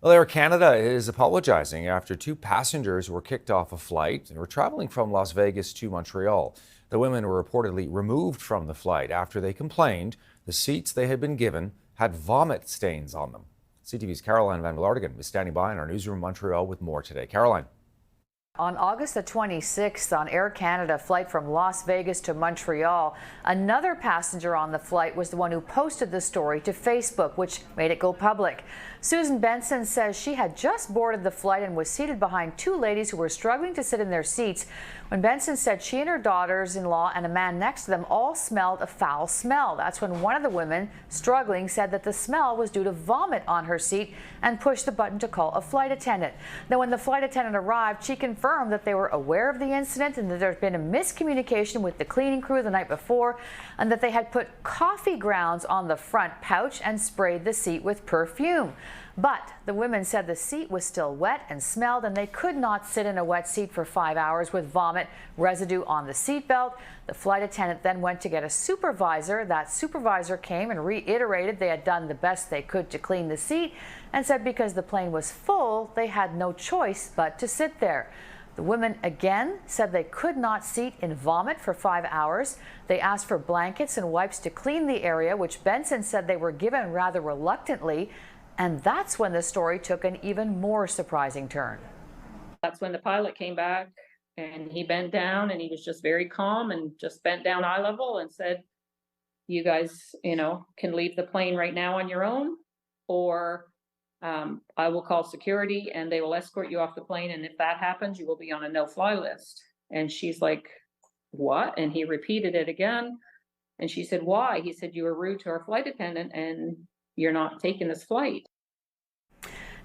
Well, Air Canada is apologizing after two passengers were kicked off a flight and were traveling from Las Vegas to Montreal. The women were reportedly removed from the flight after they complained the seats they had been given had vomit stains on them. CTV's Caroline Van Vlartigan is standing by in our newsroom in Montreal with more today. Caroline. On August the 26th, on Air Canada flight from Las Vegas to Montreal, another passenger on the flight was the one who posted the story to Facebook, which made it go public. Susan Benson says she had just boarded the flight and was seated behind two ladies who were struggling to sit in their seats when Benson said she and her daughters-in-law and a man next to them all smelled a foul smell. That's when one of the women struggling said that the smell was due to vomit on her seat and pushed the button to call a flight attendant. Now, when the flight attendant arrived, she confirmed that they were aware of the incident and that there had been a miscommunication with the cleaning crew the night before and that they had put coffee grounds on the front pouch and sprayed the seat with perfume. But the women said the seat was still wet and smelled and they could not sit in a wet seat for 5 hours with vomit residue on the seatbelt. The flight attendant then went to get a supervisor. That supervisor came and reiterated they had done the best they could to clean the seat and said because the plane was full, they had no choice but to sit there. The women again said they could not seat in vomit for 5 hours. They asked for blankets and wipes to clean the area, which Benson said they were given rather reluctantly. And that's when the story took an even more surprising turn. That's when the pilot came back and he bent down and he was just very calm and just bent down eye level and said, you guys, can leave the plane right now on your own, or I will call security and they will escort you off the plane. And if that happens, you will be on a no-fly list. And she's like, what? And he repeated it again. And she said, why? He said, you were rude to our flight attendant and you're not taking this flight.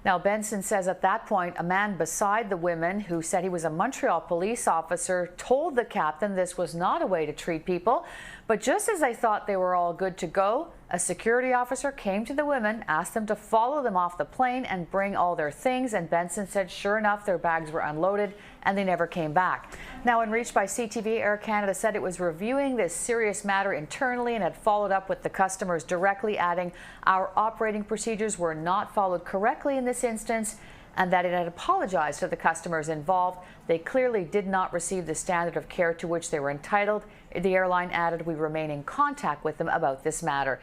Now, Benson says at that point, a man beside the women who said he was a Montreal police officer told the captain this was not a way to treat people. But just as they thought they were all good to go, a security officer came to the women, asked them to follow them off the plane and bring all their things. And Benson said, sure enough, their bags were unloaded and they never came back. Now, when reached by CTV, Air Canada said it was reviewing this serious matter internally and had followed up with the customers directly, adding, our operating procedures were not followed correctly in this instance, and that it had apologized to the customers involved. They clearly did not receive the standard of care to which they were entitled. The airline added, we remain in contact with them about this matter.